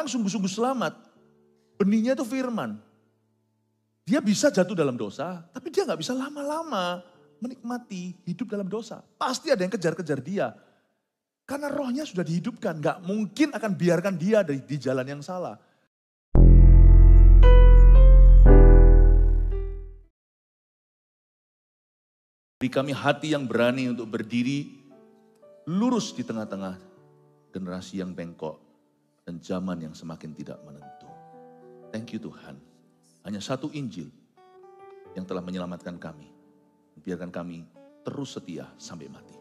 orang sungguh-sungguh selamat, benihnya itu firman. Dia bisa jatuh dalam dosa, tapi dia gak bisa lama-lama menikmati hidup dalam dosa. Pasti ada yang kejar-kejar dia. Karena rohnya sudah dihidupkan, gak mungkin akan biarkan dia di jalan yang salah. Beri kami hati yang berani untuk berdiri lurus di tengah-tengah generasi yang bengkok dan zaman yang semakin tidak menentu. Thank you Tuhan. Hanya satu Injil yang telah menyelamatkan kami. Biarkan kami terus setia sampai mati.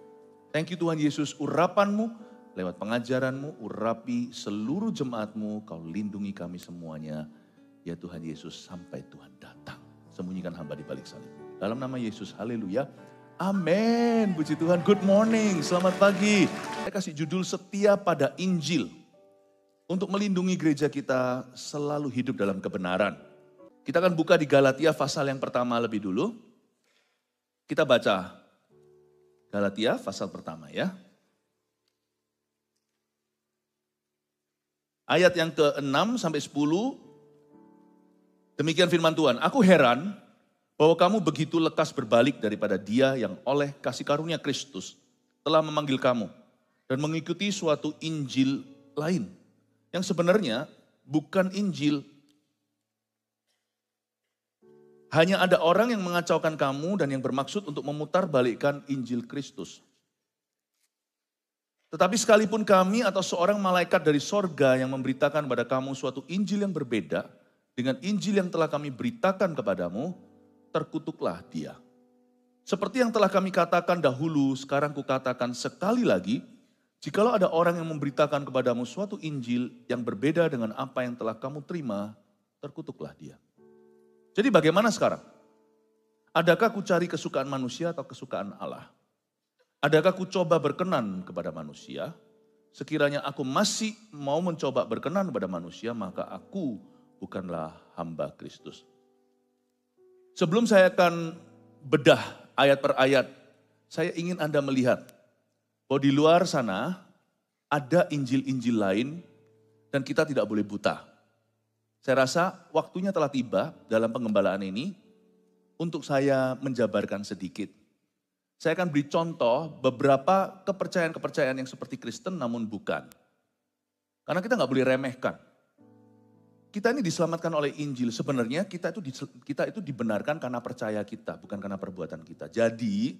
Thank you Tuhan Yesus, urapan-Mu lewat pengajaran-Mu, urapi seluruh jemaat-Mu, Kau lindungi kami semuanya. Ya Tuhan Yesus, sampai Tuhan datang. Sembunyikan hamba di balik salib. Dalam nama Yesus, haleluya. Amin. Puji Tuhan, good morning, selamat pagi. Saya kasih judul setia pada Injil. Untuk melindungi gereja kita selalu hidup dalam kebenaran. Kita akan buka di Galatia pasal yang pertama lebih dulu. Kita baca Galatia pasal pertama ya. Ayat yang ke-6 sampai 10. Demikian firman Tuhan. Aku heran bahwa kamu begitu lekas berbalik daripada Dia yang oleh kasih karunia Kristus telah memanggil kamu dan mengikuti suatu Injil lain yang sebenarnya bukan Injil. Hanya ada orang yang mengacaukan kamu dan yang bermaksud untuk memutarbalikkan Injil Kristus. Tetapi sekalipun kami atau seorang malaikat dari sorga yang memberitakan kepada kamu suatu Injil yang berbeda dengan Injil yang telah kami beritakan kepadamu, terkutuklah dia. Seperti yang telah kami katakan dahulu, sekarang kukatakan sekali lagi, jikalau ada orang yang memberitakan kepadamu suatu Injil yang berbeda dengan apa yang telah kamu terima, terkutuklah dia. Jadi bagaimana sekarang? Adakah ku cari kesukaan manusia atau kesukaan Allah? Adakah ku coba berkenan kepada manusia? Sekiranya aku masih mau mencoba berkenan kepada manusia, maka aku bukanlah hamba Kristus. Sebelum saya akan bedah ayat per ayat, saya ingin Anda melihat bahwa di luar sana ada Injil-Injil lain dan kita tidak boleh buta. Saya rasa waktunya telah tiba dalam pengembalaan ini untuk saya menjabarkan sedikit. Saya akan beri contoh beberapa kepercayaan-kepercayaan yang seperti Kristen namun bukan. Karena kita nggak boleh remehkan. Kita ini diselamatkan oleh Injil. Sebenarnya kita itu dibenarkan karena percaya kita, bukan karena perbuatan kita. Jadi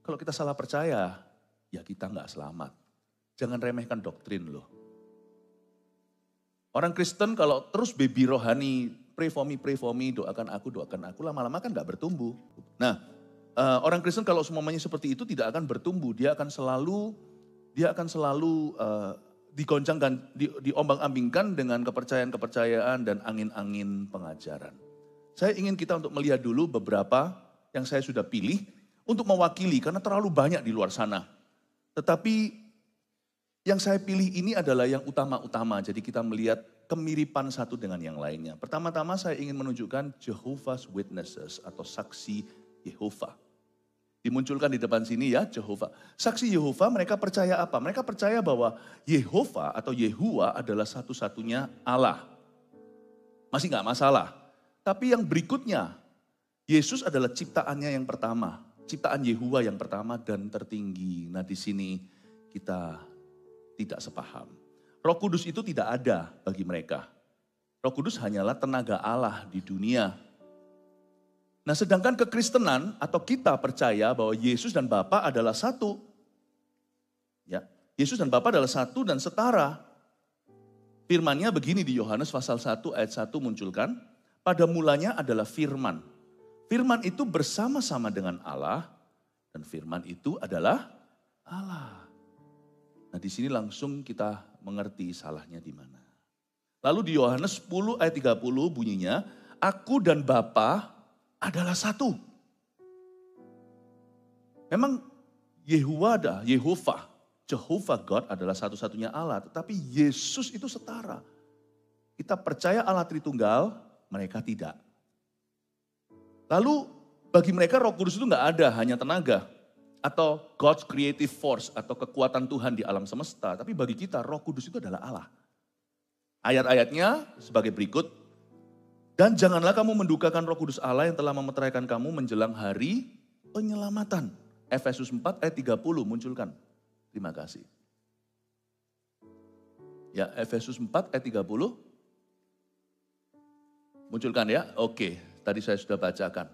kalau kita salah percaya, ya kita nggak selamat. Jangan remehkan doktrin loh. Orang Kristen kalau terus baby rohani, pray for me, doakan aku, lama-lama kan gak bertumbuh. Nah, orang Kristen kalau semuanya seperti itu tidak akan bertumbuh, dia akan selalu digoncangkan, diombang-ambingkan dengan kepercayaan-kepercayaan dan angin-angin pengajaran. Saya ingin kita untuk melihat dulu beberapa yang saya sudah pilih untuk mewakili, karena terlalu banyak di luar sana. Tetapi yang saya pilih ini adalah yang utama-utama, jadi kita melihat kemiripan satu dengan yang lainnya. Pertama-tama saya ingin menunjukkan Jehovah's Witnesses atau saksi Yehova. Dimunculkan di depan sini ya, Jehovah. Saksi Yehova mereka percaya apa? Mereka percaya bahwa Yehova atau Yehuwa adalah satu-satunya Allah. Masih gak masalah. Tapi yang berikutnya, Yesus adalah ciptaannya yang pertama. Ciptaan Yehuwa yang pertama dan tertinggi. Nah di sini kita tidak sepaham. Roh Kudus itu tidak ada bagi mereka. Roh Kudus hanyalah tenaga Allah di dunia. Nah sedangkan kekristenan atau kita percaya bahwa Yesus dan Bapa adalah satu. Ya, Yesus dan Bapa adalah satu dan setara. Firman-Nya begini di Yohanes pasal 1 ayat 1 munculkan. Pada mulanya adalah firman. Firman itu bersama-sama dengan Allah dan firman itu adalah Allah. Nah di sini langsung kita mengerti salahnya di mana. Lalu di Yohanes 10 ayat 30 bunyinya, aku dan Bapa adalah satu. Memang Yehovah, Jehovah God adalah satu-satunya Allah. Tetapi Yesus itu setara. Kita percaya Allah Tritunggal, mereka tidak. Lalu bagi mereka Roh Kudus itu gak ada, hanya tenaga. Atau God's creative force atau kekuatan Tuhan di alam semesta. Tapi bagi kita Roh Kudus itu adalah Allah. Ayat-ayatnya sebagai berikut. Dan janganlah kamu mendukakan Roh Kudus Allah yang telah memeteraikan kamu menjelang hari penyelamatan. Efesus 4 ayat 30 munculkan. Terima kasih. Ya, Efesus 4 ayat 30. Munculkan ya? Oke, tadi saya sudah bacakan.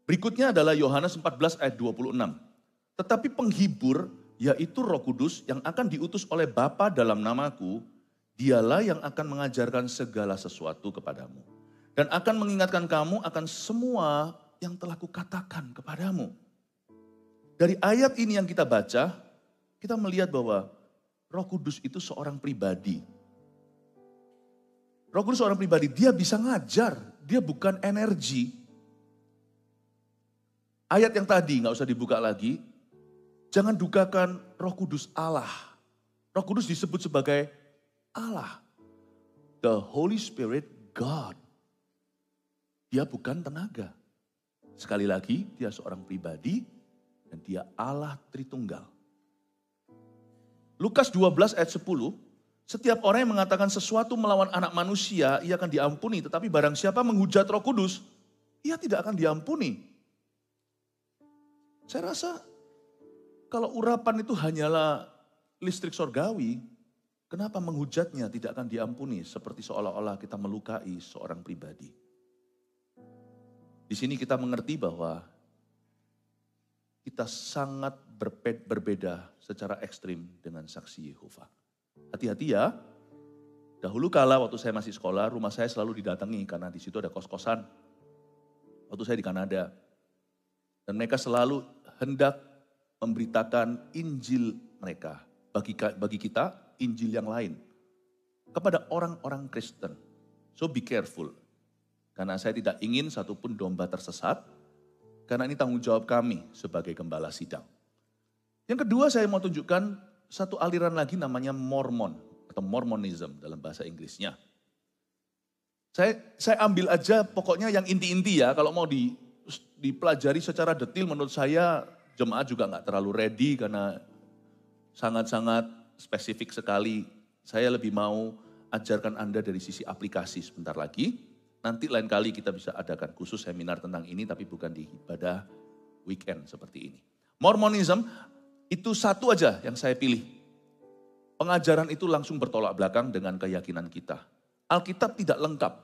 Berikutnya adalah Yohanes 14 ayat 26. Tetapi penghibur, yaitu Roh Kudus yang akan diutus oleh Bapa dalam namaku, dialah yang akan mengajarkan segala sesuatu kepadamu. Dan akan mengingatkan kamu akan semua yang telah kukatakan kepadamu. Dari ayat ini yang kita baca, kita melihat bahwa Roh Kudus itu seorang pribadi. Roh Kudus seorang pribadi, dia bisa ngajar, dia bukan energi. Ayat yang tadi nggak usah dibuka lagi, jangan dukakan Roh Kudus Allah. Roh Kudus disebut sebagai Allah. The Holy Spirit God. Dia bukan tenaga. Sekali lagi, dia seorang pribadi dan dia Allah Tritunggal. Lukas 12 ayat 10, setiap orang yang mengatakan sesuatu melawan anak manusia, ia akan diampuni. Tetapi barang siapa menghujat Roh Kudus, ia tidak akan diampuni. Saya rasa kalau urapan itu hanyalah listrik sorgawi, kenapa menghujatnya tidak akan diampuni seperti seolah-olah kita melukai seorang pribadi. Di sini kita mengerti bahwa kita sangat berbeda secara ekstrim dengan saksi Yehova. Hati-hati ya, dahulu kala waktu saya masih sekolah, rumah saya selalu didatangi karena di situ ada kos-kosan. Waktu saya di Kanada. Dan mereka selalu hendak memberitakan Injil mereka. Bagi kita, Injil yang lain. Kepada orang-orang Kristen. So be careful. Karena saya tidak ingin satupun domba tersesat. Karena ini tanggung jawab kami sebagai gembala sidang. Yang kedua saya mau tunjukkan satu aliran lagi namanya Mormon. Atau Mormonism dalam bahasa Inggrisnya. Saya ambil aja pokoknya yang inti-inti ya. Kalau mau dipelajari secara detail menurut saya jemaat juga nggak terlalu ready. Karena sangat-sangat spesifik sekali. Saya lebih mau ajarkan Anda dari sisi aplikasi sebentar lagi. Nanti lain kali kita bisa adakan khusus seminar tentang ini, tapi bukan di ibadah weekend seperti ini. Mormonism itu satu aja yang saya pilih. Pengajaran itu langsung bertolak belakang dengan keyakinan kita. Alkitab tidak lengkap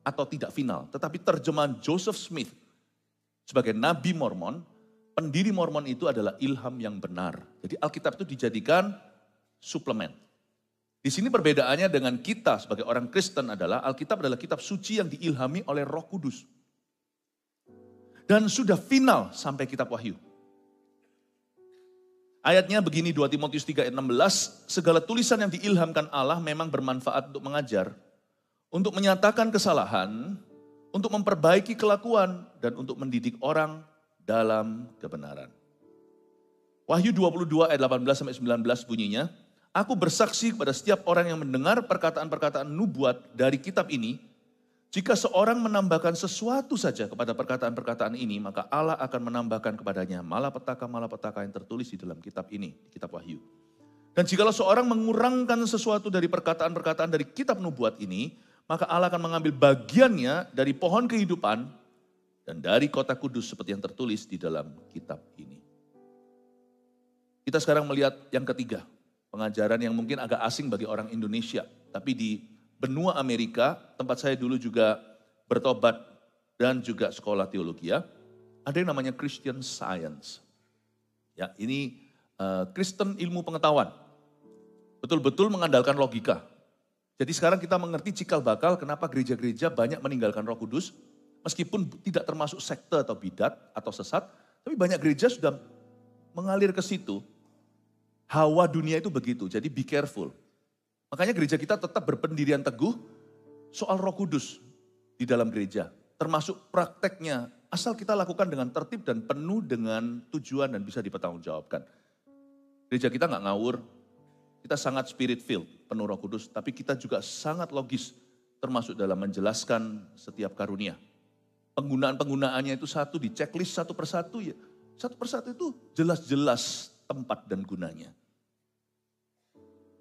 atau tidak final, tetapi terjemahan Joseph Smith sebagai Nabi Mormon, pendiri Mormon itu adalah ilham yang benar. Jadi Alkitab itu dijadikan suplemen. Di sini perbedaannya dengan kita sebagai orang Kristen adalah Alkitab adalah kitab suci yang diilhami oleh Roh Kudus. Dan sudah final sampai kitab Wahyu. Ayatnya begini 2 Timotius 3 ayat 16, segala tulisan yang diilhamkan Allah memang bermanfaat untuk mengajar, untuk menyatakan kesalahan, untuk memperbaiki kelakuan, dan untuk mendidik orang dalam kebenaran. Wahyu 22 ayat 18-19 bunyinya, aku bersaksi kepada setiap orang yang mendengar perkataan-perkataan nubuat dari kitab ini, jika seorang menambahkan sesuatu saja kepada perkataan-perkataan ini, maka Allah akan menambahkan kepadanya malapetaka-malapetaka yang tertulis di dalam kitab ini, kitab Wahyu. Dan jikalau seorang mengurangkan sesuatu dari perkataan-perkataan dari kitab nubuat ini, maka Allah akan mengambil bagiannya dari pohon kehidupan dan dari kota kudus seperti yang tertulis di dalam kitab ini. Kita sekarang melihat yang ketiga. Pengajaran yang mungkin agak asing bagi orang Indonesia. Tapi di benua Amerika, tempat saya dulu juga bertobat dan juga sekolah teologi ya. Ada yang namanya Christian Science. Ya, ini Kristen ilmu pengetahuan. Betul-betul mengandalkan logika. Jadi sekarang kita mengerti cikal bakal kenapa gereja-gereja banyak meninggalkan Roh Kudus. Meskipun tidak termasuk sekte atau bidat atau sesat. Tapi banyak gereja sudah mengalir ke situ. Hawa dunia itu begitu, jadi be careful. Makanya gereja kita tetap berpendirian teguh soal Roh Kudus di dalam gereja. Termasuk prakteknya, asal kita lakukan dengan tertib dan penuh dengan tujuan dan bisa dipertanggungjawabkan. Gereja kita nggak ngawur, kita sangat spirit filled, penuh Roh Kudus. Tapi kita juga sangat logis, termasuk dalam menjelaskan setiap karunia. Penggunaannya itu satu, di checklist satu persatu ya. Satu persatu itu jelas-jelas tempat dan gunanya.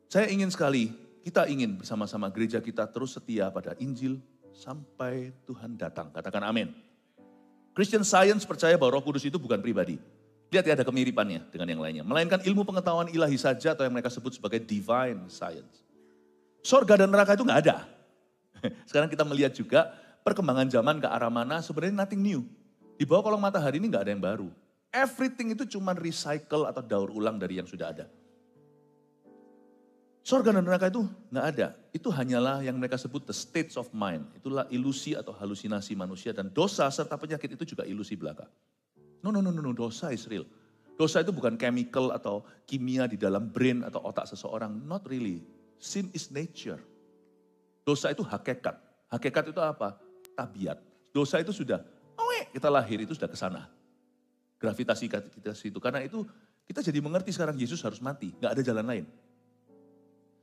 Saya ingin sekali kita ingin bersama-sama gereja kita terus setia pada Injil sampai Tuhan datang. Katakan amin. Christian Science percaya bahwa Roh Kudus itu bukan pribadi. Lihat ya, ada kemiripannya dengan yang lainnya. Melainkan ilmu pengetahuan ilahi saja atau yang mereka sebut sebagai divine science. Sorga dan neraka itu nggak ada. Sekarang kita melihat juga perkembangan zaman ke arah mana sebenarnya nothing new. Di bawah kolong matahari ini nggak ada yang baru. Everything itu cuma recycle atau daur ulang dari yang sudah ada. Sorga dan neraka itu nggak ada. Itu hanyalah yang mereka sebut the states of mind. Itulah ilusi atau halusinasi manusia. Dan dosa serta penyakit itu juga ilusi belaka. No, dosa is real. Dosa itu bukan chemical atau kimia di dalam brain atau otak seseorang. Not really. Sin is nature. Dosa itu hakikat. Hakikat itu apa? Tabiat. Dosa itu sudah, kita lahir itu sudah ke sana. Gravitasi kita situ. Karena itu kita jadi mengerti sekarang Yesus harus mati. Gak ada jalan lain.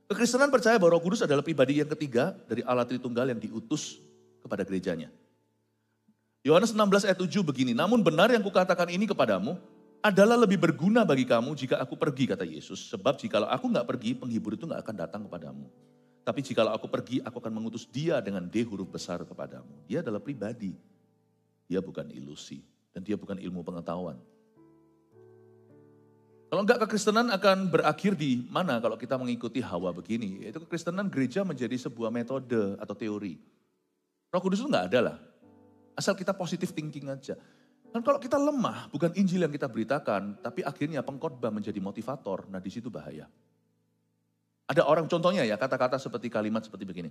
Kekristenan percaya bahwa Roh Kudus adalah pribadi yang ketiga dari Allah Tritunggal yang diutus kepada gerejanya. Yohanes 16 ayat 7 begini, namun benar yang kukatakan ini kepadamu adalah lebih berguna bagi kamu jika aku pergi, kata Yesus. Sebab jikalau aku gak pergi, penghibur itu gak akan datang kepadamu. Tapi jikalau aku pergi, aku akan mengutus dia dengan D huruf besar kepadamu. Dia adalah pribadi, dia bukan ilusi, dan dia bukan ilmu pengetahuan. Kalau enggak, kekristenan akan berakhir di mana kalau kita mengikuti Hawa begini. Yaitu kekristenan gereja menjadi sebuah metode atau teori. Roh Kudus itu enggak ada lah. Asal kita positive thinking aja. Dan kalau kita lemah, bukan Injil yang kita beritakan, tapi akhirnya pengkhotbah menjadi motivator, nah di situ bahaya. Ada orang contohnya ya, kata-kata seperti kalimat seperti begini.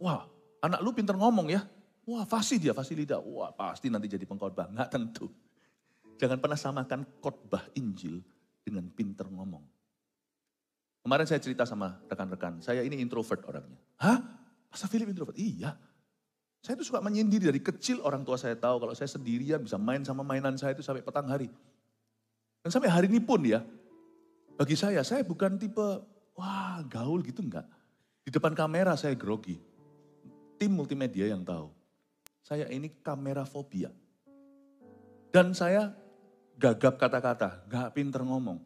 Wah, anak lu pinter ngomong ya. Wah, fasih dia, fasih lidah. Wah, pasti nanti jadi pengkhotbah. Enggak tentu. Jangan pernah samakan khotbah Injil dengan pinter ngomong. Kemarin saya cerita sama rekan-rekan, saya ini introvert orangnya. Hah? Pastor Philip introvert? Iya. Saya tuh suka menyendiri dari kecil, orang tua saya tahu kalau saya sendirian bisa main sama mainan saya itu sampai petang hari. Dan sampai hari ini pun ya, bagi saya bukan tipe, wah gaul gitu enggak. Di depan kamera saya grogi. Tim multimedia yang tahu. Saya ini kamera fobia. Dan saya gagap kata-kata, gak pinter ngomong.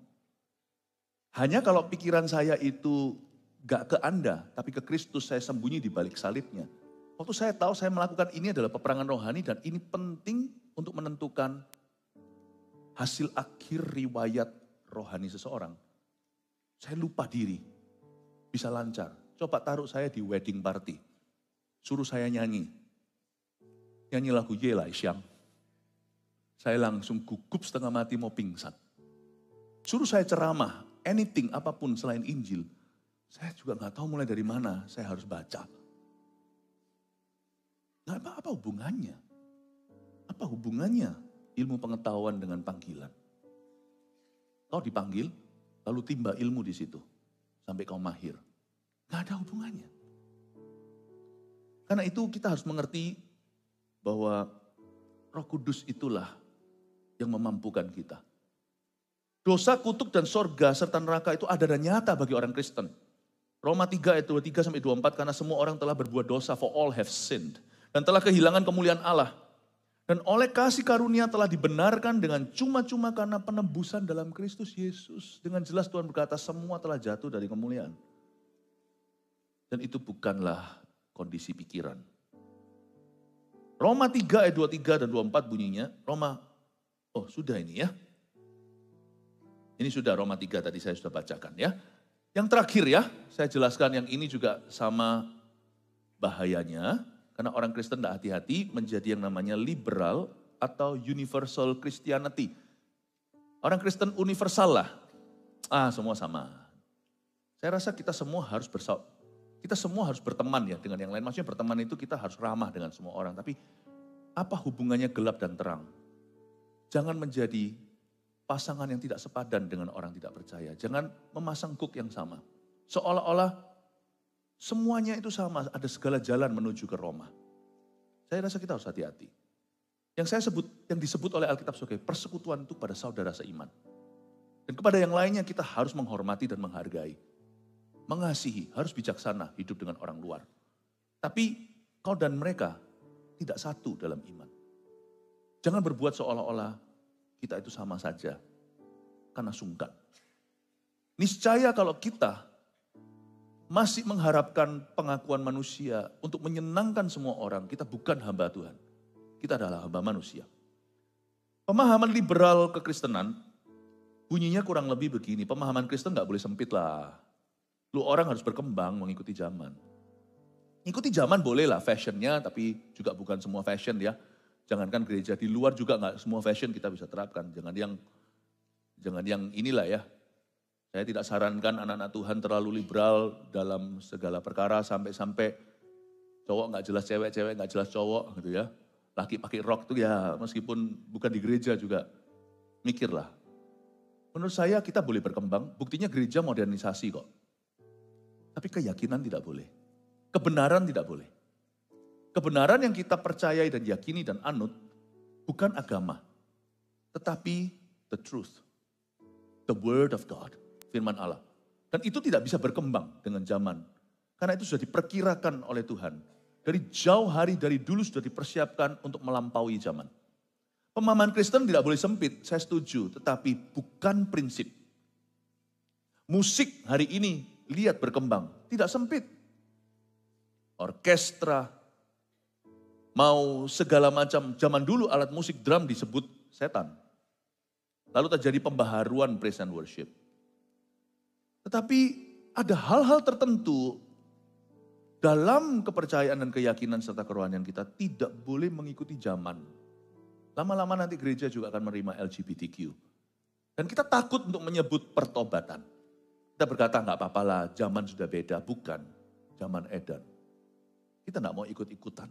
Hanya kalau pikiran saya itu gak ke Anda, tapi ke Kristus, saya sembunyi di balik salibnya. Waktu saya tahu saya melakukan ini adalah peperangan rohani dan ini penting untuk menentukan hasil akhir riwayat rohani seseorang. Saya lupa diri, bisa lancar. Coba taruh saya di wedding party, suruh saya nyanyi. Nyanyi lagu Yelah Isyam. Saya langsung gugup setengah mati mau pingsan. Suruh saya ceramah, anything, apapun selain Injil. Saya juga gak tahu mulai dari mana saya harus baca. Nah, apa hubungannya? Apa hubungannya ilmu pengetahuan dengan panggilan? Kau dipanggil, lalu timba ilmu di situ. Sampai kau mahir. Gak ada hubungannya. Karena itu kita harus mengerti bahwa Roh Kudus itulah yang memampukan kita. Dosa, kutuk, dan sorga serta neraka itu ada dan nyata bagi orang Kristen. Roma 3 ayat 23 sampai 24, karena semua orang telah berbuat dosa, for all have sinned. Dan telah kehilangan kemuliaan Allah. Dan oleh kasih karunia telah dibenarkan dengan cuma-cuma karena penebusan dalam Kristus Yesus. Dengan jelas Tuhan berkata semua telah jatuh dari kemuliaan. Dan itu bukanlah kondisi pikiran. Roma 3 ayat 23 dan 24 bunyinya, sudah ini ya. Ini sudah Roma 3 tadi saya sudah bacakan ya. Yang terakhir ya, saya jelaskan yang ini juga sama bahayanya. Karena orang Kristen tidak hati-hati menjadi yang namanya liberal atau universal Christianity. Orang Kristen universal lah. Semua sama. Saya rasa kita semua harus berteman ya dengan yang lain. Maksudnya berteman itu kita harus ramah dengan semua orang. Tapi apa hubungannya gelap dan terang? Jangan menjadi pasangan yang tidak sepadan dengan orang tidak percaya. Jangan memasang hook yang sama. Seolah-olah semuanya itu sama, ada segala jalan menuju ke Roma. Saya rasa kita harus hati-hati. Yang disebut oleh Alkitab sebagai persekutuan itu pada saudara seiman. Dan kepada yang lainnya kita harus menghormati dan menghargai. Mengasihi, harus bijaksana hidup dengan orang luar. Tapi kau dan mereka tidak satu dalam iman. Jangan berbuat seolah-olah kita itu sama saja. Karena sungkan. Niscaya kalau kita masih mengharapkan pengakuan manusia untuk menyenangkan semua orang, kita bukan hamba Tuhan. Kita adalah hamba manusia. Pemahaman liberal kekristenan bunyinya kurang lebih begini, pemahaman Kristen gak boleh sempit lah. Lu orang harus berkembang mengikuti zaman. Ikuti zaman boleh lah fashionnya, tapi juga bukan semua fashion ya. Jangankan gereja di luar juga gak semua fashion kita bisa terapkan. Jangan yang inilah ya. Saya tidak sarankan anak-anak Tuhan terlalu liberal dalam segala perkara sampai-sampai cowok gak jelas cewek, cewek gak jelas cowok gitu ya. Laki pakai rok tuh ya meskipun bukan di gereja juga mikirlah. Menurut saya kita boleh berkembang, buktinya gereja modernisasi kok. Tapi keyakinan tidak boleh, kebenaran tidak boleh. Kebenaran yang kita percayai dan yakini dan anut bukan agama, tetapi the truth, the word of God. Firman Allah. Dan itu tidak bisa berkembang dengan zaman. Karena itu sudah diperkirakan oleh Tuhan. Dari jauh hari, dari dulu sudah dipersiapkan untuk melampaui zaman. Pemahaman Kristen tidak boleh sempit, saya setuju. Tetapi bukan prinsip. Musik hari ini, lihat berkembang. Tidak sempit. Orkestra, mau segala macam. Zaman dulu alat musik drum disebut setan. Lalu terjadi pembaharuan praise and worship. Tetapi ada hal-hal tertentu dalam kepercayaan dan keyakinan serta kerohanian kita tidak boleh mengikuti zaman. Lama-lama nanti gereja juga akan menerima LGBTQ. Dan kita takut untuk menyebut pertobatan. Kita berkata nggak apa-apa lah, zaman sudah beda. Bukan, zaman edan. Kita nggak mau ikut-ikutan.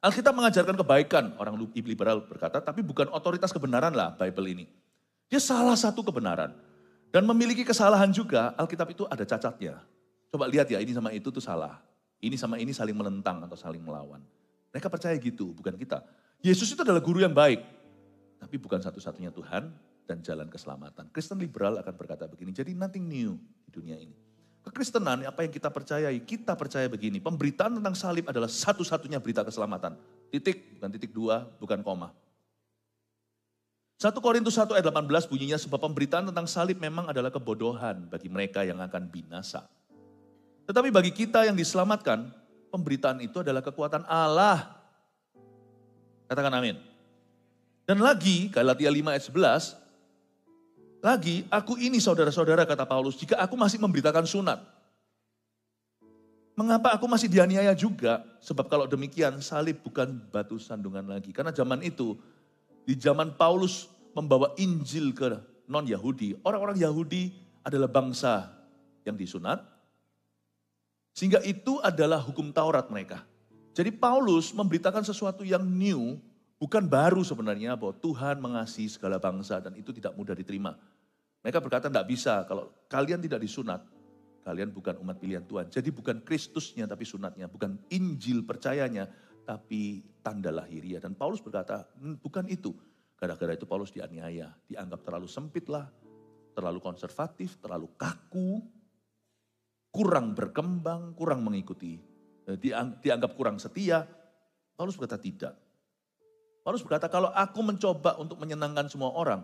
Alkitab mengajarkan kebaikan, orang liberal berkata, tapi bukan otoritas kebenaran lah Bible ini. Dia salah satu kebenaran. Dan memiliki kesalahan juga, Alkitab itu ada cacatnya. Coba lihat ya, ini sama itu tuh salah. Ini sama ini saling menentang atau saling melawan. Mereka percaya gitu, bukan kita. Yesus itu adalah guru yang baik. Tapi bukan satu-satunya Tuhan dan jalan keselamatan. Kristen liberal akan berkata begini, jadi nothing new di dunia ini. Kekristenan, apa yang kita percayai, kita percaya begini. Pemberitaan tentang salib adalah satu-satunya berita keselamatan. Titik, bukan titik dua, bukan koma. 1 Korintus 1 ayat 18 bunyinya, sebab pemberitaan tentang salib memang adalah kebodohan bagi mereka yang akan binasa. Tetapi bagi kita yang diselamatkan, pemberitaan itu adalah kekuatan Allah. Katakan amin. Dan lagi, Galatia 5 ayat 11, lagi, aku ini saudara-saudara kata Paulus, jika aku masih memberitakan sunat. Mengapa aku masih dianiaya juga? Sebab kalau demikian salib bukan batu sandungan lagi. Karena zaman itu, di zaman Paulus membawa Injil ke non-Yahudi, orang-orang Yahudi adalah bangsa yang disunat, sehingga itu adalah hukum Taurat mereka. Jadi Paulus memberitakan sesuatu yang new, bukan baru sebenarnya, bahwa Tuhan mengasihi segala bangsa dan itu tidak mudah diterima. Mereka berkata tidak bisa, kalau kalian tidak disunat, kalian bukan umat pilihan Tuhan. Jadi bukan Kristusnya tapi sunatnya, bukan Injil percayanya, tapi tanda lahiriah. Dan Paulus berkata, bukan itu. Gara-gara itu Paulus dianiaya, dianggap terlalu sempit lah, terlalu konservatif, terlalu kaku, kurang berkembang, kurang mengikuti, dianggap kurang setia. Paulus berkata tidak. Paulus berkata, kalau aku mencoba untuk menyenangkan semua orang,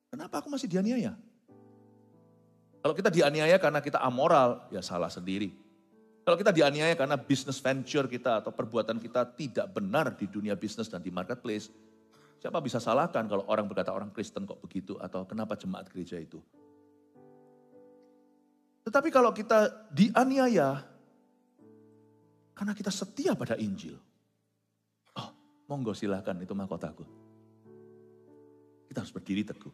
kenapa aku masih dianiaya? Kalau kita dianiaya karena kita amoral, ya salah sendiri. Kalau kita dianiaya karena business venture kita atau perbuatan kita tidak benar di dunia bisnis dan di marketplace, siapa bisa salahkan kalau orang berkata orang Kristen kok begitu atau kenapa jemaat gereja itu. Tetapi kalau kita dianiaya karena kita setia pada Injil. Oh, monggo silahkan itu mahkotaku. Kita harus berdiri teguh.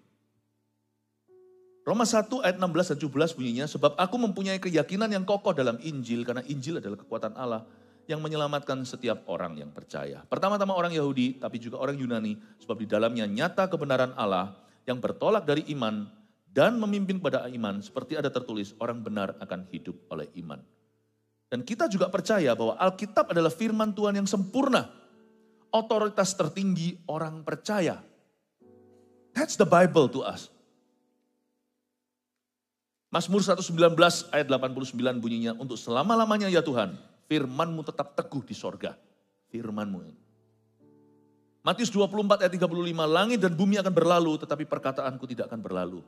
Roma 1 ayat 16 dan 17 bunyinya, sebab aku mempunyai keyakinan yang kokoh dalam Injil, karena Injil adalah kekuatan Allah yang menyelamatkan setiap orang yang percaya. Pertama-tama orang Yahudi, tapi juga orang Yunani, sebab di dalamnya nyata kebenaran Allah yang bertolak dari iman dan memimpin pada iman, seperti ada tertulis, orang benar akan hidup oleh iman. Dan kita juga percaya bahwa Alkitab adalah firman Tuhan yang sempurna, otoritas tertinggi orang percaya. That's the Bible to us. Mazmur 119 ayat 89 bunyinya, untuk selama-lamanya ya Tuhan, firman-Mu tetap teguh di sorga. Firman-Mu. Matius 24 ayat 35, langit dan bumi akan berlalu, tetapi perkataanku tidak akan berlalu.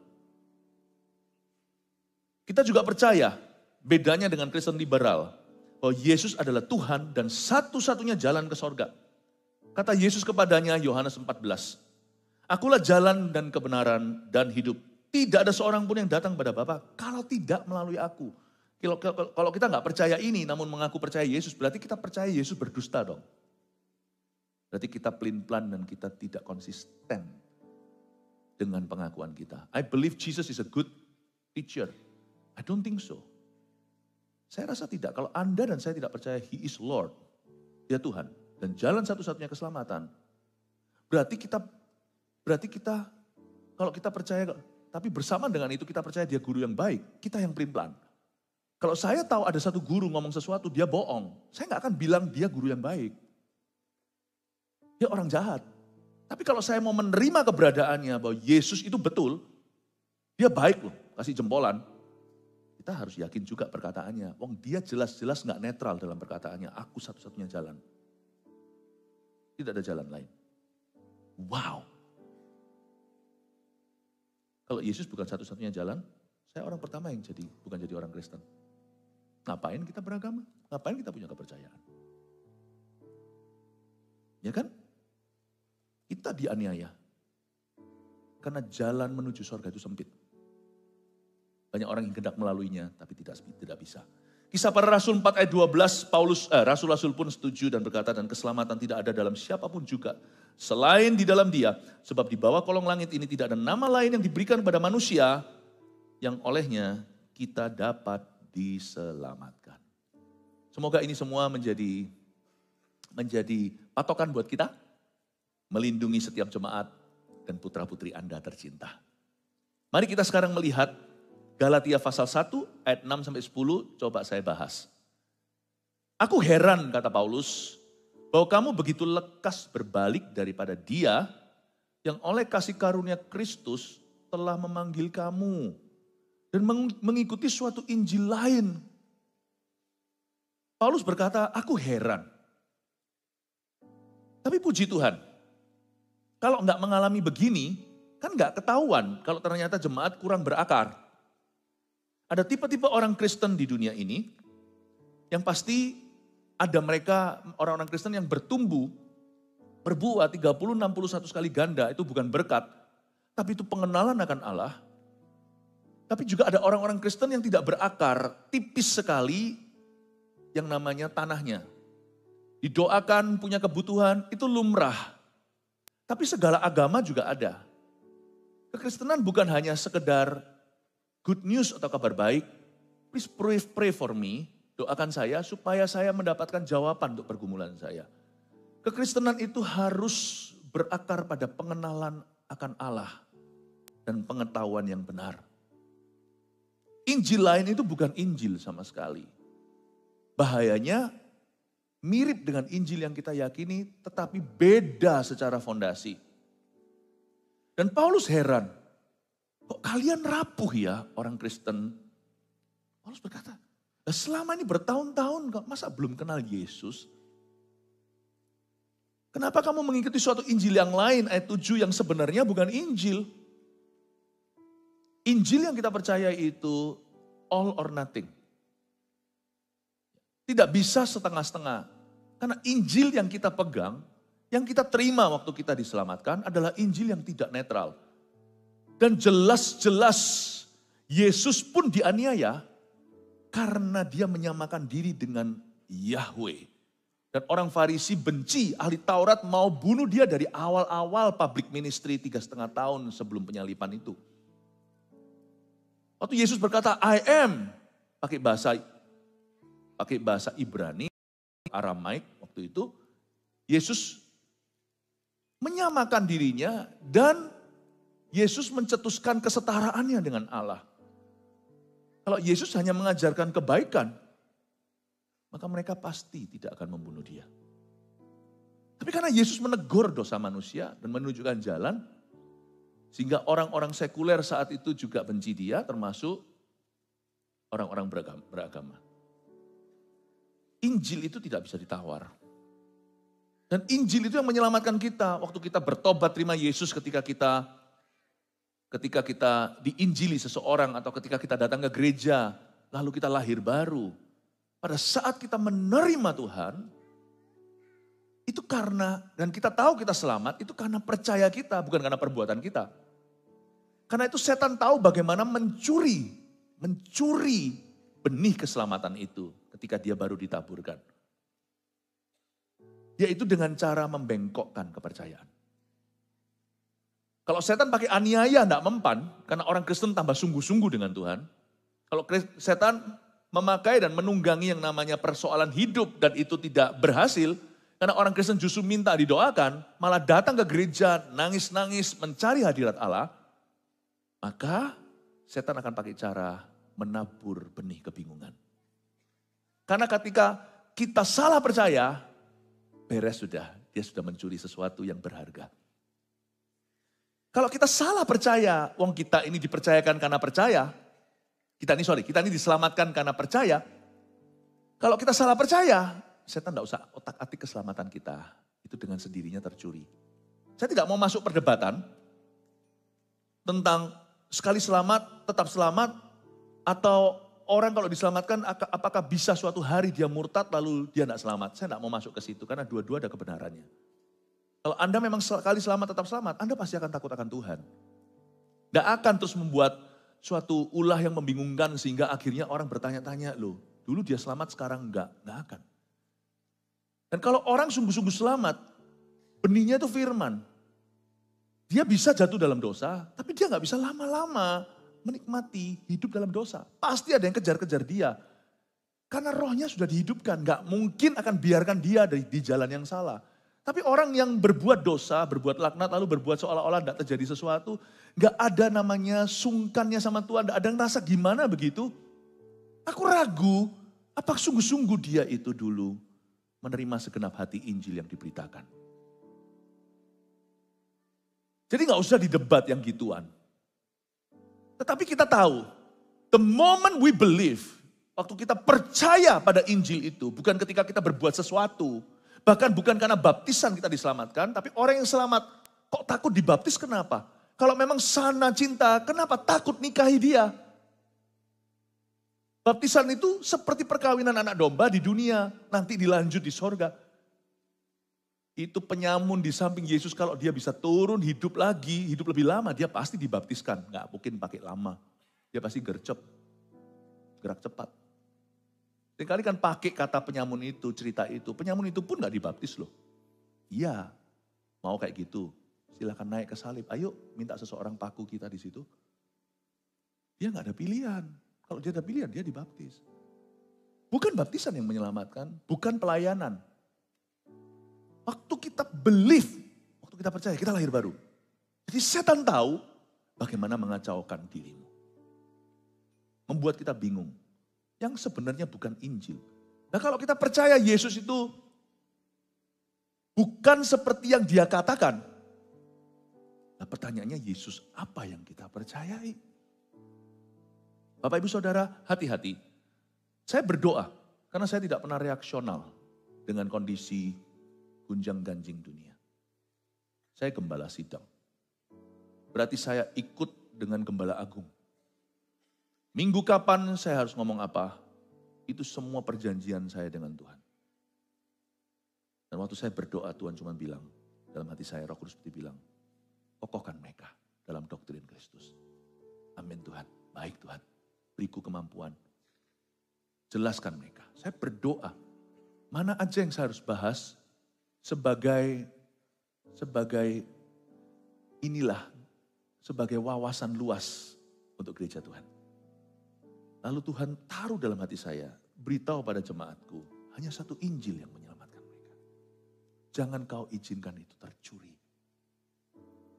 Kita juga percaya Bedanya dengan Kristen liberal, bahwa Yesus adalah Tuhan dan satu-satunya jalan ke sorga. Kata Yesus kepadanya, Yohanes 14, Akulah jalan dan kebenaran dan hidup. Tidak ada seorang pun yang datang pada Bapa kalau tidak melalui aku. Kalau kita nggak percaya ini namun mengaku percaya Yesus, berarti kita percaya Yesus berdusta dong. Berarti kita pelin-pelan dan kita tidak konsisten dengan pengakuan kita. I believe Jesus is a good teacher. I don't think so. Saya rasa tidak. Kalau Anda dan saya tidak percaya He is Lord, Dia Tuhan, dan jalan satu-satunya keselamatan, berarti kita kalau kita percaya, tapi bersama dengan itu kita percaya Dia guru yang baik, kita yang pelin-pelan. Kalau saya tahu ada satu guru ngomong sesuatu, dia bohong, saya nggak akan bilang dia guru yang baik. Dia orang jahat. Tapi kalau saya mau menerima keberadaannya bahwa Yesus itu betul, dia baik loh, kasih jempolan. Kita harus yakin juga perkataannya. Wong dia jelas-jelas nggak netral dalam perkataannya. Aku satu-satunya jalan. Tidak ada jalan lain. Wow. Kalau Yesus bukan satu-satunya jalan, saya orang pertama yang bukan jadi orang Kristen. Ngapain kita beragama? Ngapain kita punya kepercayaan? Ya kan? Kita dianiaya. Karena jalan menuju surga itu sempit. Banyak orang yang hendak melaluinya, tapi tidak bisa. Kisah Para Rasul 4 ayat 12, Rasul-Rasul pun setuju dan berkata, dan keselamatan tidak ada dalam siapapun juga, selain di dalam Dia. Sebab di bawah kolong langit ini tidak ada nama lain yang diberikan kepada manusia, yang olehnya kita dapat diselamatkan. Semoga ini semua menjadi patokan buat kita, melindungi setiap jemaat dan putra-putri Anda tercinta. Mari kita sekarang melihat Galatia pasal 1 ayat 6-10, coba saya bahas. Aku heran, kata Paulus, bahwa kamu begitu lekas berbalik daripada Dia yang oleh kasih karunia Kristus telah memanggil kamu dan mengikuti suatu Injil lain. Paulus berkata, aku heran. Tapi puji Tuhan, kalau enggak mengalami begini, kan enggak ketahuan kalau ternyata jemaat kurang berakar. Ada tipe-tipe orang Kristen di dunia ini yang pasti ada mereka orang-orang Kristen yang bertumbuh, berbuah 30, 61 kali ganda, itu bukan berkat, tapi itu pengenalan akan Allah. Tapi juga ada orang-orang Kristen yang tidak berakar, tipis sekali yang namanya tanahnya. Didoakan, punya kebutuhan, itu lumrah. Tapi segala agama juga ada. Kekristenan bukan hanya sekedar good news atau kabar baik, please pray for me, doakan saya supaya saya mendapatkan jawaban untuk pergumulan saya. Kekristenan itu harus berakar pada pengenalan akan Allah dan pengetahuan yang benar. Injil lain itu bukan Injil sama sekali. Bahayanya mirip dengan Injil yang kita yakini tetapi beda secara fondasi. Dan Paulus heran. Kok kalian rapuh ya orang Kristen? Paulus berkata, selama ini bertahun-tahun kok masa belum kenal Yesus? Kenapa kamu mengikuti suatu Injil yang lain ayat 7 yang sebenarnya bukan Injil? Injil yang kita percaya itu all or nothing. Tidak bisa setengah-setengah. Karena Injil yang kita pegang, yang kita terima waktu kita diselamatkan adalah Injil yang tidak netral. Dan jelas-jelas Yesus pun dianiaya karena dia menyamakan diri dengan Yahweh. Dan orang Farisi benci, ahli Taurat mau bunuh dia dari awal-awal public ministry 3,5 tahun sebelum penyalipan itu. Waktu Yesus berkata, I am, pakai bahasa Ibrani, Aramaik waktu itu, Yesus menyamakan dirinya dan Yesus mencetuskan kesetaraannya dengan Allah. Kalau Yesus hanya mengajarkan kebaikan, maka mereka pasti tidak akan membunuh dia. Tapi karena Yesus menegur dosa manusia dan menunjukkan jalan, sehingga orang-orang sekuler saat itu juga benci dia, termasuk orang-orang beragama. Injil itu tidak bisa ditawar. Dan Injil itu yang menyelamatkan kita. Waktu kita bertobat terima Yesus ketika kita diinjili seseorang atau ketika kita datang ke gereja. lalu kita lahir baru. Pada saat kita menerima Tuhan, itu karena, dan kita tahu kita selamat, itu karena percaya kita, bukan karena perbuatan kita. Karena itu setan tahu bagaimana mencuri benih keselamatan itu ketika dia baru ditaburkan. Yaitu dengan cara membengkokkan kepercayaan. Kalau setan pakai aniaya tidak mempan, karena orang Kristen tambah sungguh-sungguh dengan Tuhan. Kalau setan memakai dan menunggangi yang namanya persoalan hidup dan itu tidak berhasil, karena orang Kristen justru minta didoakan, malah datang ke gereja, nangis-nangis, mencari hadirat Allah, maka setan akan pakai cara menabur benih kebingungan. Karena ketika kita salah percaya, beres sudah, dia sudah mencuri sesuatu yang berharga. Kalau kita salah percaya, wong kita ini dipercayakan karena percaya, kita ini diselamatkan karena percaya. Kalau kita salah percaya, setan tidak usah otak-atik keselamatan kita. Itu dengan sendirinya tercuri. Saya tidak mau masuk perdebatan tentang sekali selamat, tetap selamat, atau orang kalau diselamatkan apakah bisa suatu hari dia murtad lalu dia tidak selamat. Saya tidak mau masuk ke situ karena dua-dua ada kebenarannya. Kalau Anda memang sekali selamat tetap selamat, Anda pasti akan takut akan Tuhan. Tidak akan terus membuat suatu ulah yang membingungkan sehingga akhirnya orang bertanya-tanya, loh dulu dia selamat sekarang enggak akan. Dan kalau orang sungguh-sungguh selamat, benihnya itu firman. Dia bisa jatuh dalam dosa, tapi dia nggak bisa lama-lama menikmati hidup dalam dosa. Pasti ada yang kejar-kejar dia. Karena rohnya sudah dihidupkan, nggak mungkin akan biarkan dia di jalan yang salah. Tapi orang yang berbuat dosa, berbuat laknat, lalu berbuat seolah-olah tidak terjadi sesuatu, nggak ada namanya sungkannya sama Tuhan, nggak ada yang rasa gimana begitu. Aku ragu, apa sungguh-sungguh dia itu dulu menerima segenap hati Injil yang diberitakan. Jadi nggak usah didebat yang gituan. Tetapi kita tahu, the moment we believe, waktu kita percaya pada Injil itu, bukan ketika kita berbuat sesuatu, bahkan bukan karena baptisan kita diselamatkan, tapi orang yang selamat, kok takut dibaptis kenapa? Kalau memang sana cinta, kenapa takut nikahi dia? Baptisan itu seperti perkawinan anak domba di dunia, nanti dilanjut di sorga. Itu penyamun di samping Yesus, kalau dia bisa turun hidup lagi, hidup lebih lama, dia pasti dibaptiskan. Nggak mungkin pakai lama, dia pasti gercep, gerak cepat. Sekali kan pakai kata penyamun itu, cerita itu, penyamun itu pun nggak dibaptis loh. Iya, mau kayak gitu, silahkan naik ke salib, ayo minta seseorang paku kita di situ. Dia nggak ada pilihan. Kalau dia ada pilihan, dia dibaptis. Bukan baptisan yang menyelamatkan, bukan pelayanan. Waktu kita believe, waktu kita percaya, kita lahir baru. Jadi setan tahu bagaimana mengacaukan dirimu. Membuat kita bingung. Yang sebenarnya bukan Injil. Nah kalau kita percaya Yesus itu bukan seperti yang dia katakan. Nah pertanyaannya Yesus apa yang kita percayai? Bapak Ibu Saudara, hati-hati. Saya berdoa karena saya tidak pernah reaksional dengan kondisi gunjang-ganjing dunia. Saya gembala sidang. Berarti saya ikut dengan gembala agung. Minggu kapan saya harus ngomong apa, itu semua perjanjian saya dengan Tuhan. Dan waktu saya berdoa, Tuhan cuma bilang, dalam hati saya Roh Kudus seperti bilang, kokohkan mereka dalam doktrin Kristus. Amin Tuhan, baik Tuhan, beriku kemampuan. Jelaskan mereka. Saya berdoa, mana aja yang saya harus bahas sebagai wawasan luas untuk gereja Tuhan. Lalu Tuhan taruh dalam hati saya, beritahu pada jemaatku, hanya satu Injil yang menyelamatkan mereka. Jangan kau izinkan itu tercuri.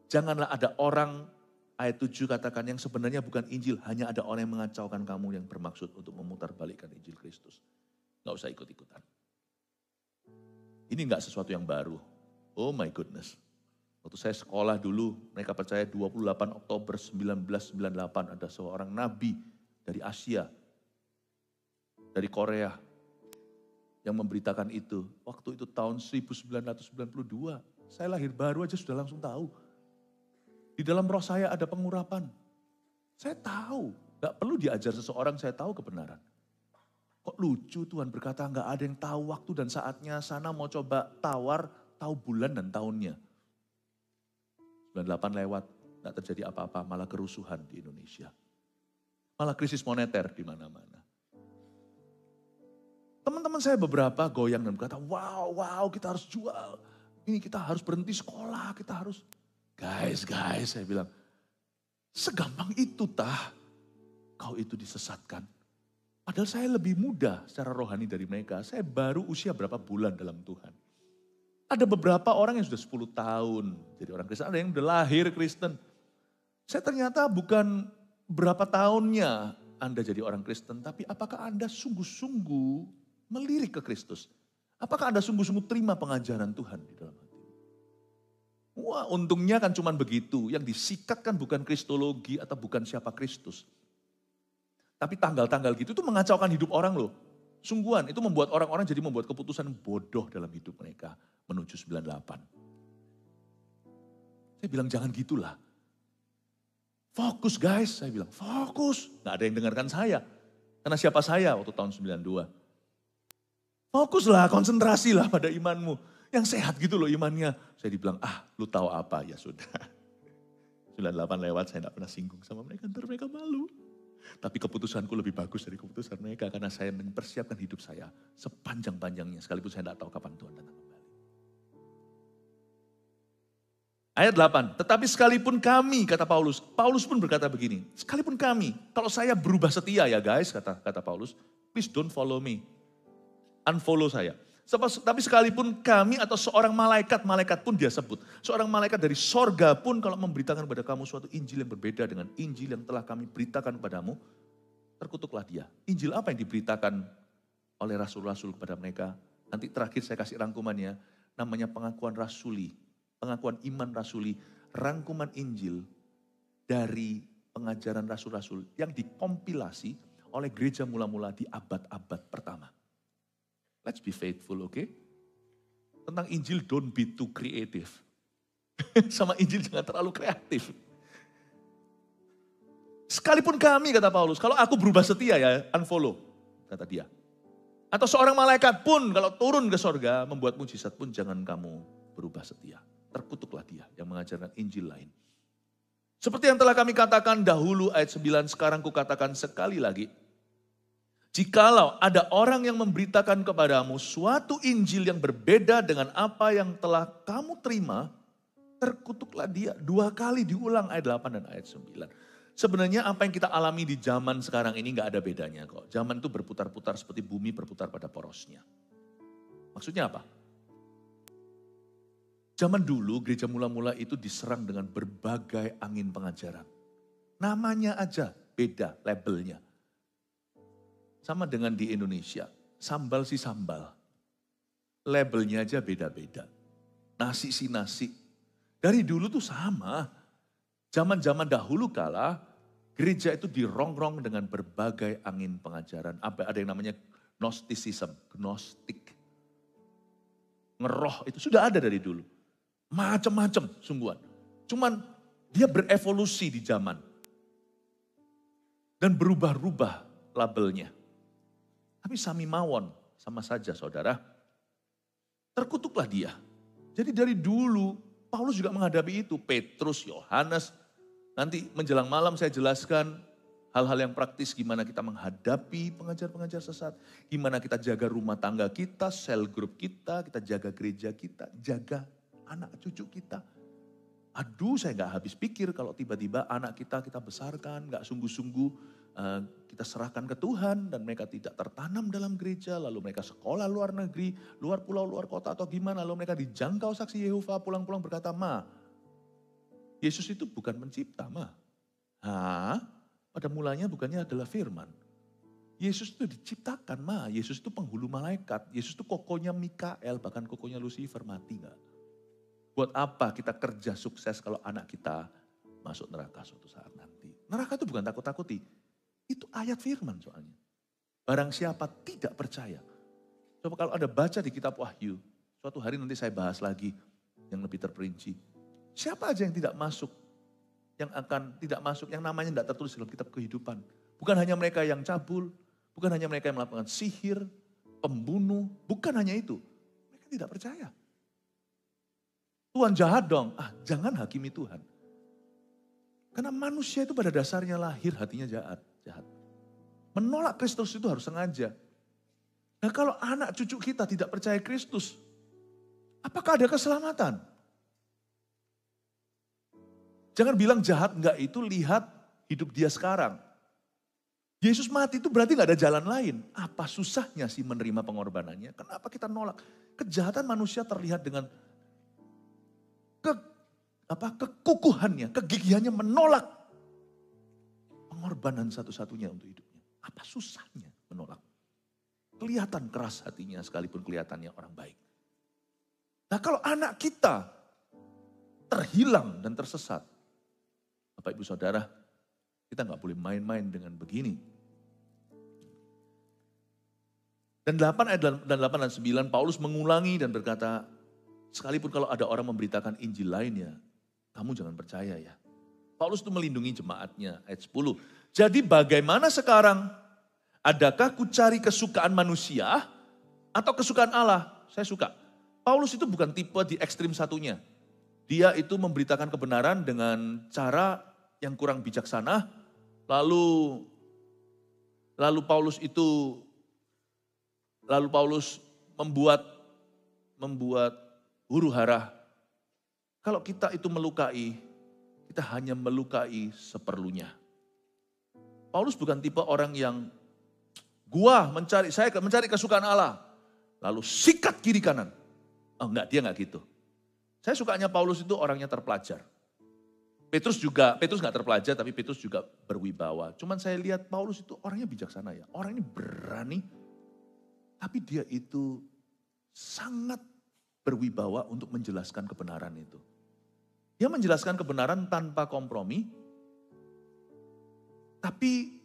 Janganlah ada orang, ayat 7 katakan yang sebenarnya bukan Injil, hanya ada orang yang mengacaukan kamu yang bermaksud untuk memutarbalikkan Injil Kristus. Gak usah ikut-ikutan. Ini gak sesuatu yang baru. Oh my goodness. Waktu saya sekolah dulu, mereka percaya 28 Oktober 1998 ada seorang nabi dari Asia, dari Korea, yang memberitakan itu. Waktu itu tahun 1992, saya lahir baru aja sudah langsung tahu. Di dalam roh saya ada pengurapan. Saya tahu Gak perlu diajar seseorang, saya tahu kebenaran. Kok lucu Tuhan berkata gak ada yang tahu waktu dan saatnya, sana mau coba tawar, tahu bulan dan tahunnya. 98 lewat, gak terjadi apa-apa, malah kerusuhan di Indonesia. Malah krisis moneter di mana-mana. Teman-teman saya beberapa goyang dan berkata, wow kita harus jual. Ini kita harus berhenti sekolah, kita harus. Guys, saya bilang, segampang itu tah. Kau itu disesatkan. Padahal saya lebih muda secara rohani dari mereka. Saya baru usia berapa bulan dalam Tuhan. Ada beberapa orang yang sudah 10 tahun jadi orang Kristen. Ada yang sudah lahir Kristen. Saya ternyata bukan berapa tahunnya Anda jadi orang Kristen. Tapi apakah Anda sungguh-sungguh melirik ke Kristus? Apakah Anda sungguh-sungguh terima pengajaran Tuhan di dalam hati? Wah, untungnya kan cuma begitu. Yang disikat kan bukan kristologi atau bukan siapa Kristus. Tapi tanggal-tanggal gitu itu mengacaukan hidup orang loh. Sungguhan, itu membuat orang-orang jadi membuat keputusan bodoh dalam hidup mereka menuju 98. Saya bilang jangan gitulah. Fokus guys, saya bilang fokus. Gak ada yang dengarkan saya. Karena siapa saya waktu tahun 92. Fokuslah, konsentrasilah pada imanmu. Yang sehat gitu loh imannya. Saya dibilang, lu tahu apa? Ya sudah. 98 lewat, saya gak pernah singgung sama mereka, ntar mereka malu. Tapi keputusanku lebih bagus dari keputusan mereka. Karena saya mempersiapkan hidup saya sepanjang-panjangnya. Sekalipun saya tidak tahu kapan Tuhan datang kembali. Ayat 8. Tetapi sekalipun kami, kata Paulus. Paulus pun berkata begini. Sekalipun kami. Kalau saya berubah setia ya guys, kata Paulus. Please don't follow me. Unfollow saya. Tapi sekalipun kami atau seorang malaikat pun dia sebut. Seorang malaikat dari sorga pun kalau memberitakan kepada kamu suatu Injil yang berbeda dengan Injil yang telah kami beritakan kepadamu, terkutuklah dia. Injil apa yang diberitakan oleh rasul-rasul kepada mereka? Nanti terakhir saya kasih rangkumannya, namanya pengakuan rasuli, pengakuan iman rasuli, rangkuman Injil dari pengajaran rasul-rasul yang dikompilasi oleh gereja mula-mula di abad-abad pertama. Let's be faithful, okay? Tentang Injil, don't be too creative. Sama Injil jangan terlalu kreatif. Sekalipun kami, kata Paulus, kalau aku berubah setia ya, unfollow, kata dia. Atau seorang malaikat pun kalau turun ke sorga, membuat mujizat pun jangan kamu berubah setia. Terkutuklah dia yang mengajarkan Injil lain. Seperti yang telah kami katakan dahulu ayat 9, sekarang kukatakan sekali lagi. Jikalau ada orang yang memberitakan kepadamu suatu Injil yang berbeda dengan apa yang telah kamu terima, terkutuklah dia. 2 kali diulang ayat 8 dan ayat 9. Sebenarnya apa yang kita alami di zaman sekarang ini gak ada bedanya kok. Zaman itu berputar-putar seperti bumi berputar pada porosnya. Maksudnya apa? Zaman dulu gereja mula-mula itu diserang dengan berbagai angin pengajaran. Namanya aja beda labelnya. Sama dengan di Indonesia, sambal si sambal. Labelnya aja beda-beda. Nasi si nasi. Dari dulu tuh sama. Zaman-zaman dahulu kala, gereja itu dirongrong dengan berbagai angin pengajaran. Ada yang namanya gnosticism, gnostik. Ngeroh itu sudah ada dari dulu. Macam-macam sungguhan. Cuman dia berevolusi di zaman. Dan berubah-ubah labelnya. Tapi sami mawon, sama saja saudara. Terkutuklah dia. Jadi dari dulu, Paulus juga menghadapi itu. Petrus, Yohanes. Nanti menjelang malam saya jelaskan hal-hal yang praktis. Gimana kita menghadapi pengajar-pengajar sesat. Gimana kita jaga rumah tangga kita, sel grup kita jaga gereja kita, jaga anak cucu kita. Aduh saya gak habis pikir kalau tiba-tiba anak kita besarkan, gak sungguh-sungguh. Kita serahkan ke Tuhan dan mereka tidak tertanam dalam gereja, lalu mereka sekolah luar negeri, luar pulau, luar kota atau gimana, lalu mereka dijangkau saksi Yehova, pulang-pulang berkata, Ma, Yesus itu bukan pencipta, Ma. Pada mulanya bukannya adalah firman. Yesus itu diciptakan, Ma. Yesus itu penghulu malaikat, Yesus itu kokonya Mikael, bahkan kokonya Lucifer, mati gak? Buat apa kita kerja sukses kalau anak kita masuk neraka suatu saat nanti? Neraka itu bukan takut-takuti. Itu ayat firman soalnya. Barang siapa tidak percaya. Coba kalau ada baca di kitab Wahyu. Suatu hari nanti saya bahas lagi yang lebih terperinci. Siapa aja yang tidak masuk. Yang akan tidak masuk, yang namanya tidak tertulis dalam kitab kehidupan. Bukan hanya mereka yang cabul, bukan hanya mereka yang melakukan sihir, pembunuh, bukan hanya itu. Mereka tidak percaya. Tuhan jahat dong, jangan hakimi Tuhan. Karena manusia itu pada dasarnya lahir hatinya jahat. Menolak Kristus itu harus sengaja. Nah kalau anak cucu kita tidak percaya Kristus, apakah ada keselamatan? Jangan bilang jahat enggak itu, lihat hidup dia sekarang. Yesus mati itu berarti enggak ada jalan lain. Apa susahnya sih menerima pengorbanannya? Kenapa kita nolak? Kejahatan manusia terlihat dengan kekukuhannya, kegigihannya menolak pengorbanan satu-satunya untuk hidupnya. Apa susahnya menolak? Kelihatan keras hatinya sekalipun kelihatannya orang baik. Nah kalau anak kita terhilang dan tersesat, Bapak Ibu Saudara, kita nggak boleh main-main dengan begini. Dan 8 ayat 8 dan 9 Paulus mengulangi dan berkata, sekalipun kalau ada orang memberitakan Injil lainnya, kamu jangan percaya ya. Paulus itu melindungi jemaatnya, ayat 10. Jadi bagaimana sekarang? Adakah ku cari kesukaan manusia atau kesukaan Allah? Saya suka. Paulus itu bukan tipe di ekstrim satunya. Dia itu memberitakan kebenaran dengan cara yang kurang bijaksana. Lalu Paulus membuat huru hara. Kalau kita itu melukai, kita hanya melukai seperlunya. Paulus bukan tipe orang yang saya mencari kesukaan Allah, lalu sikat kiri kanan. Oh enggak, dia enggak gitu. Saya sukanya Paulus itu orangnya terpelajar. Petrus enggak terpelajar, tapi Petrus juga berwibawa. Cuman saya lihat Paulus itu orangnya bijaksana ya. Orang ini berani, tapi dia itu sangat berwibawa untuk menjelaskan kebenaran itu. Dia menjelaskan kebenaran tanpa kompromi, tapi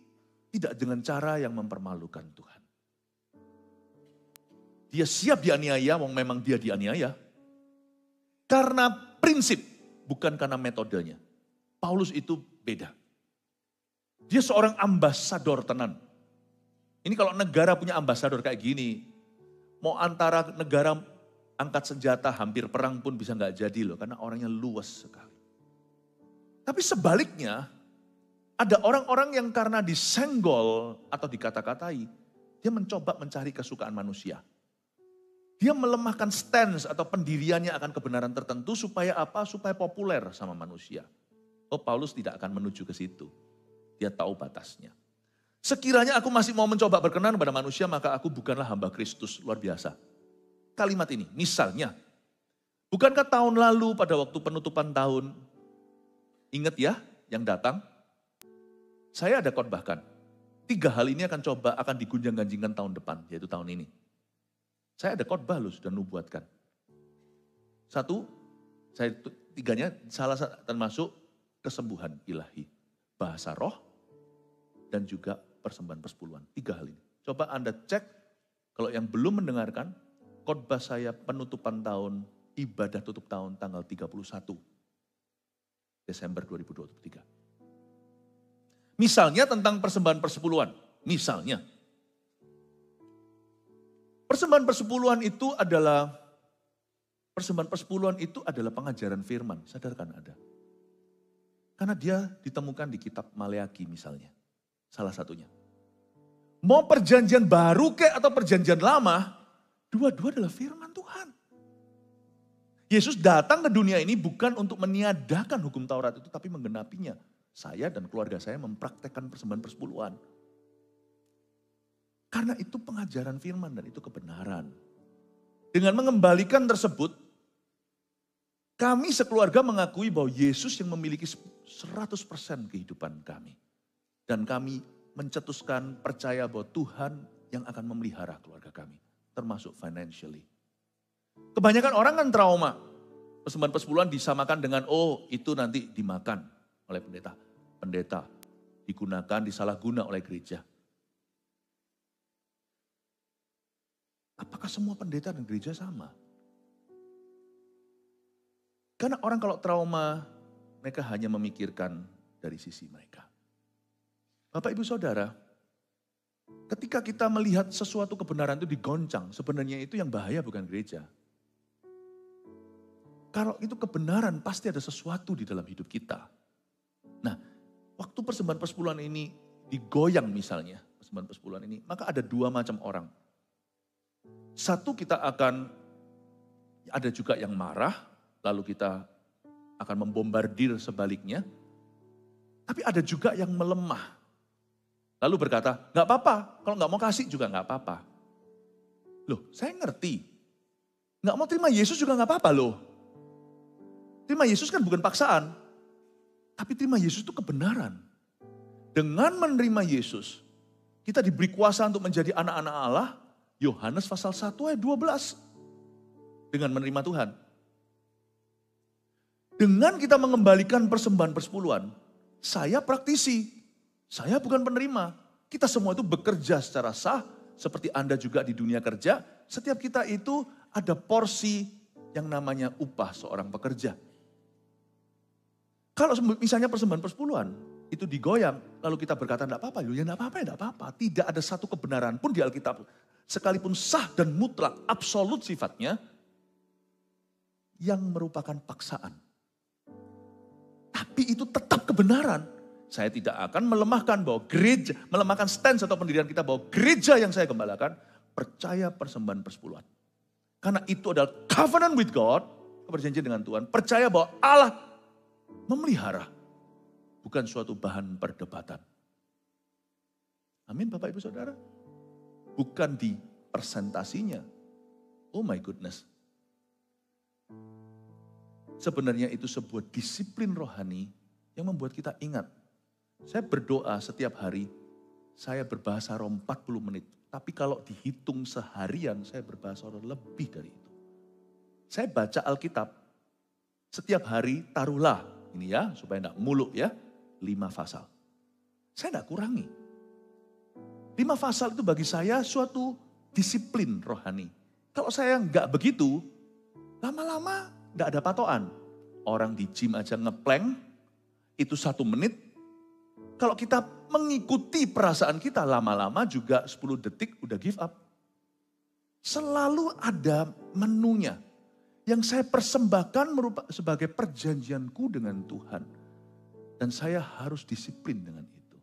tidak dengan cara yang mempermalukan Tuhan. Dia siap dianiaya, memang dia dianiaya. Karena prinsip, bukan karena metodenya. Paulus itu beda. Dia seorang ambasador tenan. Ini kalau negara punya ambasador kayak gini, mau antara negara angkat senjata hampir perang pun bisa nggak jadi loh, karena orangnya luas sekali. Tapi sebaliknya, ada orang-orang yang karena disenggol atau dikata-katai, dia mencoba mencari kesukaan manusia. Dia melemahkan stance atau pendiriannya akan kebenaran tertentu supaya apa? Supaya populer sama manusia. Oh, Paulus tidak akan menuju ke situ. Dia tahu batasnya. Sekiranya aku masih mau mencoba berkenan kepada manusia, maka aku bukanlah hamba Kristus. Luar biasa. Kalimat ini, misalnya, bukankah tahun lalu pada waktu penutupan tahun, ingat ya yang datang? Saya ada khotbahkan. 3 hal ini akan digunjang-ganjingkan tahun depan, yaitu tahun ini. Saya ada khotbah loh, sudah nubuatkan. 1, 3-nya salah termasuk kesembuhan ilahi. Bahasa roh, dan juga persembahan persepuluhan. 3 hal ini. Coba Anda cek, kalau yang belum mendengarkan, khotbah saya penutupan tahun, ibadah tutup tahun tanggal 31 Desember 2023. Misalnya tentang persembahan persepuluhan. Misalnya. Persembahan persepuluhan itu adalah pengajaran firman. Sadarkan ada. Karena dia ditemukan di kitab Maleaki misalnya. Salah satunya. Mau perjanjian baru atau perjanjian lama, dua-dua adalah firman Tuhan. Yesus datang ke dunia ini bukan untuk meniadakan hukum Taurat itu, tapi menggenapinya. Saya dan keluarga saya mempraktekkan persembahan persepuluhan. Karena itu pengajaran firman dan itu kebenaran. Dengan mengembalikan tersebut, kami sekeluarga mengakui bahwa Yesus yang memiliki 100% kehidupan kami. Dan kami mencetuskan percaya bahwa Tuhan yang akan memelihara keluarga kami. Termasuk financially. Kebanyakan orang kan trauma. Persembahan persepuluhan disamakan dengan, itu nanti dimakan oleh pendeta. Pendeta digunakan, disalahguna oleh gereja. Apakah semua pendeta dan gereja sama? Karena orang kalau trauma, mereka hanya memikirkan dari sisi mereka. Bapak Ibu Saudara, ketika kita melihat sesuatu kebenaran itu digoncang, sebenarnya itu yang bahaya bukan gereja. Kalau itu kebenaran, pasti ada sesuatu di dalam hidup kita. Nah, waktu persembahan persepuluhan ini digoyang misalnya, persembahan persepuluhan ini, maka ada dua macam orang. Satu, kita akan, ada juga yang marah, lalu kita akan membombardir sebaliknya. Tapi ada juga yang melemah. Lalu berkata, gak apa-apa, kalau gak mau kasih juga gak apa-apa. Loh, saya ngerti. Gak mau terima Yesus juga gak apa-apa loh. Terima Yesus kan bukan paksaan. Tapi terima Yesus itu kebenaran. Dengan menerima Yesus, kita diberi kuasa untuk menjadi anak-anak Allah. Yohanes pasal 1 ayat 12. Dengan menerima Tuhan. Dengan kita mengembalikan persembahan persepuluhan, saya praktisi. Saya bukan penerima. Kita semua itu bekerja secara sah. Seperti Anda juga di dunia kerja. Setiap kita itu ada porsi yang namanya upah seorang pekerja. Kalau misalnya persembahan persepuluhan itu digoyang, lalu kita berkata enggak apa-apa, ya enggak apa-apa, enggak apa-apa. Tidak ada satu kebenaran pun di Alkitab, sekalipun sah dan mutlak, absolut sifatnya, yang merupakan paksaan. Tapi itu tetap kebenaran. Saya tidak akan melemahkan bahwa gereja, melemahkan stance atau pendirian kita bahwa gereja yang saya gembalakan, percaya persembahan persepuluhan. Karena itu adalah covenant with God, perjanjian dengan Tuhan, percaya bahwa Allah memelihara, bukan suatu bahan perdebatan. Amin Bapak Ibu Saudara. Bukan di persentasinya. Oh my goodness. Sebenarnya itu sebuah disiplin rohani yang membuat kita ingat. Saya berdoa setiap hari, saya berbahasa roh 40 menit. Tapi kalau dihitung seharian, saya berbahasa roh lebih dari itu. Saya baca Alkitab, setiap hari taruhlah, ini ya, supaya enggak muluk ya, 5 pasal. Saya enggak kurangi. 5 pasal itu bagi saya suatu disiplin rohani. Kalau saya enggak begitu, lama-lama enggak ada patokan. Orang di gym aja ngeplank, itu 1 menit. Kalau kita mengikuti perasaan kita, lama-lama juga 10 detik udah give up. Selalu ada menunya. Yang saya persembahkan sebagai perjanjianku dengan Tuhan. Dan saya harus disiplin dengan itu.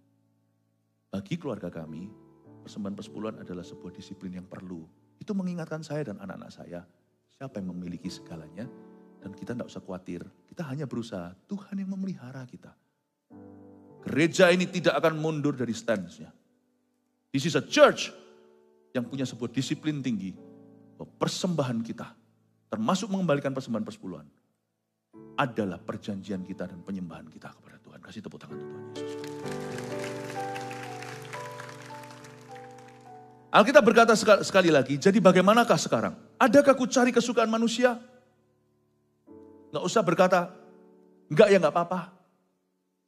Bagi keluarga kami, persembahan persepuluhan adalah sebuah disiplin yang perlu. Itu mengingatkan saya dan anak-anak saya, siapa yang memiliki segalanya. Dan kita tidak usah khawatir, kita hanya berusaha, Tuhan yang memelihara kita. Gereja ini tidak akan mundur dari stance-nya. This is a church yang punya sebuah disiplin tinggi. Bahwa persembahan kita, termasuk mengembalikan persembahan persepuluhan, adalah perjanjian kita dan penyembahan kita kepada Tuhan. Kasih tepuk tangan untuk Tuhan Yesus. Alkitab berkata sekali lagi, jadi bagaimanakah sekarang? Adakah ku cari kesukaan manusia? Nggak usah berkata, enggak ya enggak apa-apa.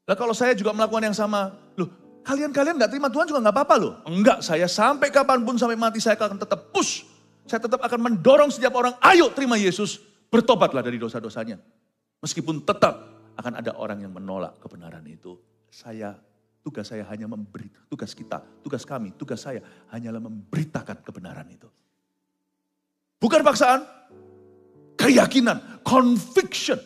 Nah kalau saya juga melakukan yang sama, loh kalian nggak terima Tuhan juga nggak apa-apa loh. Enggak, saya sampai kapanpun, sampai mati saya akan tetap push. Saya tetap akan mendorong setiap orang, ayo terima Yesus, bertobatlah dari dosa-dosanya. Meskipun tetap akan ada orang yang menolak kebenaran itu. Tugas saya hanya memberi, tugas kita, tugas kami, tugas saya hanyalah memberitakan kebenaran itu. Bukan paksaan, keyakinan, conviction.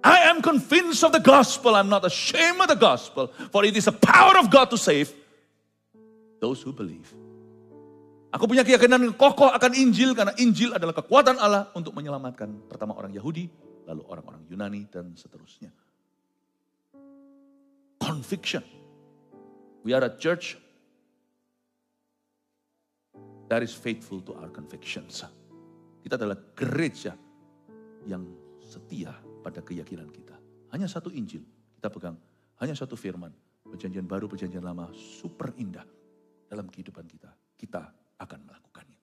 I am convinced of the gospel, I'm not ashamed of the gospel, for it is the power of God to save those who believe. Aku punya keyakinan yang kokoh akan Injil, karena Injil adalah kekuatan Allah untuk menyelamatkan pertama orang Yahudi, lalu orang-orang Yunani, dan seterusnya. Conviction. We are a church that is faithful to our convictions. Kita adalah gereja yang setia pada keyakinan kita. Hanya satu Injil kita pegang, hanya satu firman. Perjanjian baru, perjanjian lama, super indah dalam kehidupan kita. Kita akan melakukannya.